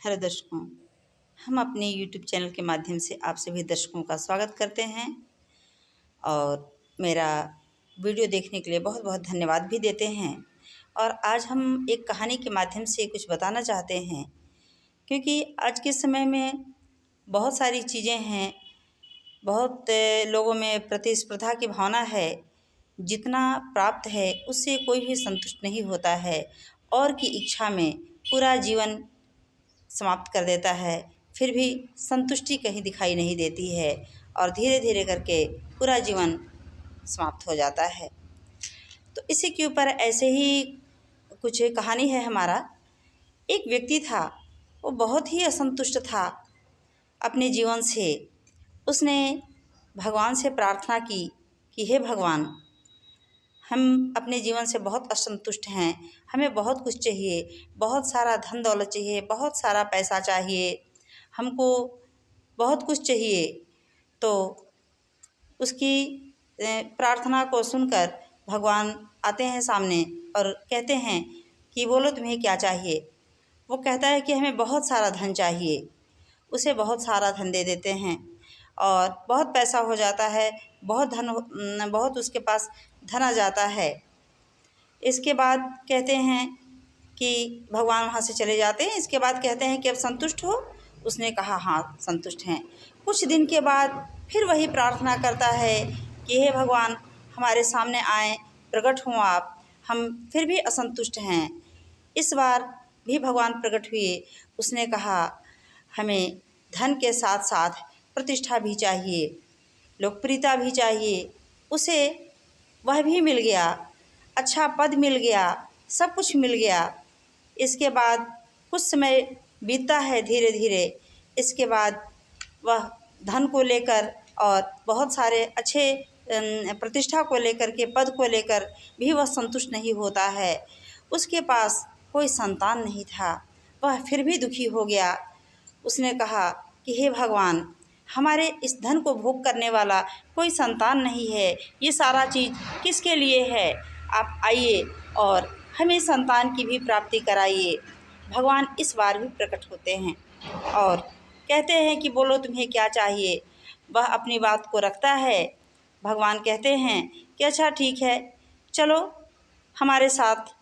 Hello दर्शकों, हम अपने यूट्यूब चैनल के माध्यम से आप सभी दर्शकों का स्वागत करते हैं और मेरा वीडियो देखने के लिए बहुत बहुत धन्यवाद भी देते हैं। और आज हम एक कहानी के माध्यम से कुछ बताना चाहते हैं, क्योंकि आज के समय में बहुत सारी चीज़ें हैं, बहुत लोगों में प्रतिस्पर्धा की भावना है। जितना प्राप्त है उससे कोई भी संतुष्ट नहीं होता है और की इच्छा में पूरा जीवन समाप्त कर देता है, फिर भी संतुष्टि कहीं दिखाई नहीं देती है और धीरे धीरे करके पूरा जीवन समाप्त हो जाता है। तो इसी के ऊपर ऐसे ही कुछ कहानी है हमारा। एक व्यक्ति था, वो बहुत ही असंतुष्ट था अपने जीवन से। उसने भगवान से प्रार्थना की कि हे भगवान, हम अपने जीवन से बहुत असंतुष्ट हैं, हमें बहुत कुछ चाहिए, बहुत सारा धन दौलत चाहिए, बहुत सारा पैसा चाहिए, हमको बहुत कुछ चाहिए। तो उसकी प्रार्थना को सुनकर भगवान आते हैं सामने और कहते हैं कि बोलो तुम्हें क्या चाहिए। वो कहता है कि हमें बहुत सारा धन चाहिए। उसे बहुत सारा धन दे देते हैं और बहुत पैसा हो जाता है, बहुत उसके पास धन आ जाता है। इसके बाद कहते हैं कि भगवान वहाँ से चले जाते हैं। इसके बाद कहते हैं कि अब संतुष्ट हो। उसने कहा हाँ संतुष्ट हैं। कुछ दिन के बाद फिर वही प्रार्थना करता है कि हे भगवान, हमारे सामने आए, प्रकट हों आप, हम फिर भी असंतुष्ट हैं। इस बार भी भगवान प्रकट हुए। उसने कहा हमें धन के साथ साथ प्रतिष्ठा भी चाहिए, लोकप्रियता भी चाहिए। उसे वह भी मिल गया, अच्छा पद मिल गया, सब कुछ मिल गया। इसके बाद कुछ समय बीतता है धीरे धीरे। इसके बाद वह धन को लेकर और बहुत सारे अच्छे प्रतिष्ठा को लेकर के, पद को लेकर भी वह संतुष्ट नहीं होता है। उसके पास कोई संतान नहीं था, वह फिर भी दुखी हो गया। उसने कहा कि हे भगवान, हमारे इस धन को भोग करने वाला कोई संतान नहीं है, ये सारा चीज़ किसके लिए है? आप आइए और हमें संतान की भी प्राप्ति कराइए। भगवान इस बार भी प्रकट होते हैं और कहते हैं कि बोलो तुम्हें क्या चाहिए। वह अपनी बात को रखता है। भगवान कहते हैं कि अच्छा ठीक है, चलो हमारे साथ,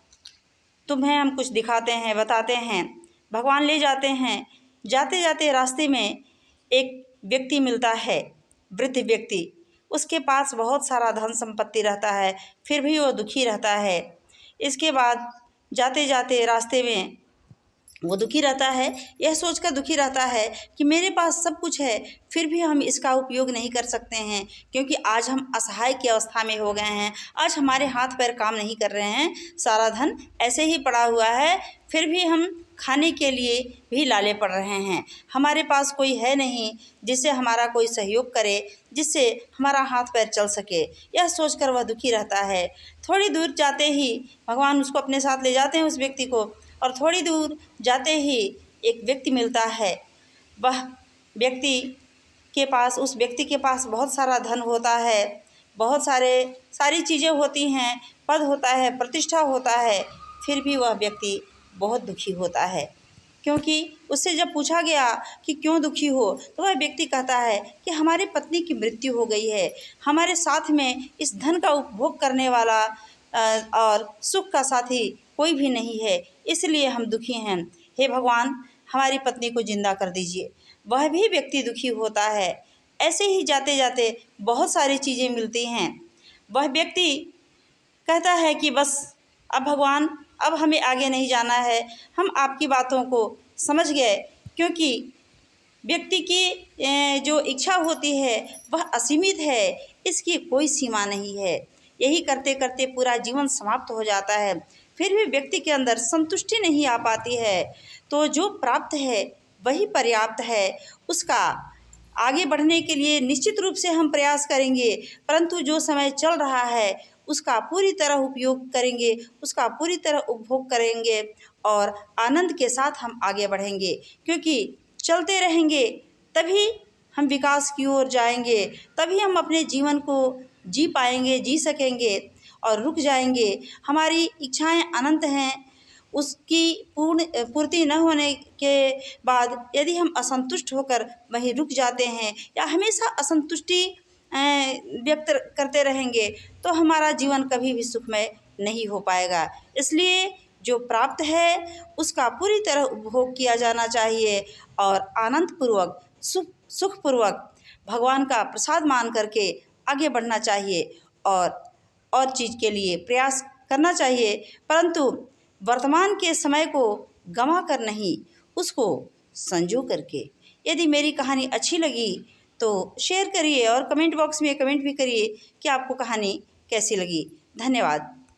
तुम्हें हम कुछ दिखाते हैं, बताते हैं। भगवान ले जाते हैं। जाते जाते रास्ते में एक व्यक्ति मिलता है, वृद्ध व्यक्ति। उसके पास बहुत सारा धन संपत्ति रहता है, फिर भी वो दुखी रहता है। इसके बाद जाते जाते रास्ते में वो दुखी रहता है, यह सोचकर दुखी रहता है कि मेरे पास सब कुछ है, फिर भी हम इसका उपयोग नहीं कर सकते हैं, क्योंकि आज हम असहाय की अवस्था में हो गए हैं। आज हमारे हाथ पैर काम नहीं कर रहे हैं, सारा धन ऐसे ही पड़ा हुआ है, फिर भी हम खाने के लिए भी लाले पड़ रहे हैं। हमारे पास कोई है नहीं जिससे हमारा कोई सहयोग करे, जिससे हमारा हाथ पैर चल सके। यह सोचकर वह दुखी रहता है। थोड़ी दूर जाते ही भगवान उसको अपने साथ ले जाते हैं, उस व्यक्ति को। और थोड़ी दूर जाते ही एक व्यक्ति मिलता है। वह व्यक्ति के पास, उस व्यक्ति के पास बहुत सारा धन होता है, बहुत सारी चीज़ें होती हैं, पद होता है, प्रतिष्ठा होता है। फिर भी वह व्यक्ति बहुत दुखी होता है, क्योंकि उससे जब पूछा गया कि क्यों दुखी हो, तो वह व्यक्ति कहता है कि हमारी पत्नी की मृत्यु हो गई है, हमारे साथ में इस धन का उपभोग करने वाला और सुख का साथी कोई भी नहीं है, इसलिए हम दुखी हैं। हे भगवान, हमारी पत्नी को जिंदा कर दीजिए। वह भी व्यक्ति दुखी होता है। ऐसे ही जाते जाते बहुत सारी चीज़ें मिलती हैं। वह व्यक्ति कहता है कि बस अब भगवान, अब हमें आगे नहीं जाना है, हम आपकी बातों को समझ गए। क्योंकि व्यक्ति की जो इच्छा होती है वह असीमित है, इसकी कोई सीमा नहीं है। यही करते करते पूरा जीवन समाप्त हो जाता है, फिर भी व्यक्ति के अंदर संतुष्टि नहीं आ पाती है। तो जो प्राप्त है वही पर्याप्त है। उसका आगे बढ़ने के लिए निश्चित रूप से हम प्रयास करेंगे, परंतु जो समय चल रहा है उसका पूरी तरह उपयोग करेंगे, उसका पूरी तरह उपभोग करेंगे और आनंद के साथ हम आगे बढ़ेंगे। क्योंकि चलते रहेंगे तभी हम विकास की ओर जाएंगे, तभी हम अपने जीवन को जी पाएंगे, जी सकेंगे। और रुक जाएंगे, हमारी इच्छाएं अनंत हैं, उसकी पूर्ति न होने के बाद यदि हम असंतुष्ट होकर वहीं रुक जाते हैं या हमेशा असंतुष्टि व्यक्त करते रहेंगे तो हमारा जीवन कभी भी सुखमय नहीं हो पाएगा। इसलिए जो प्राप्त है उसका पूरी तरह उपभोग किया जाना चाहिए और आनंदपूर्वक सुखपूर्वक भगवान का प्रसाद मान करके आगे बढ़ना चाहिए और चीज़ के लिए प्रयास करना चाहिए, परंतु वर्तमान के समय को गंवा कर नहीं, उसको संजो करके। यदि मेरी कहानी अच्छी लगी तो शेयर करिए और कमेंट बॉक्स में कमेंट भी करिए कि आपको कहानी कैसी लगी। धन्यवाद।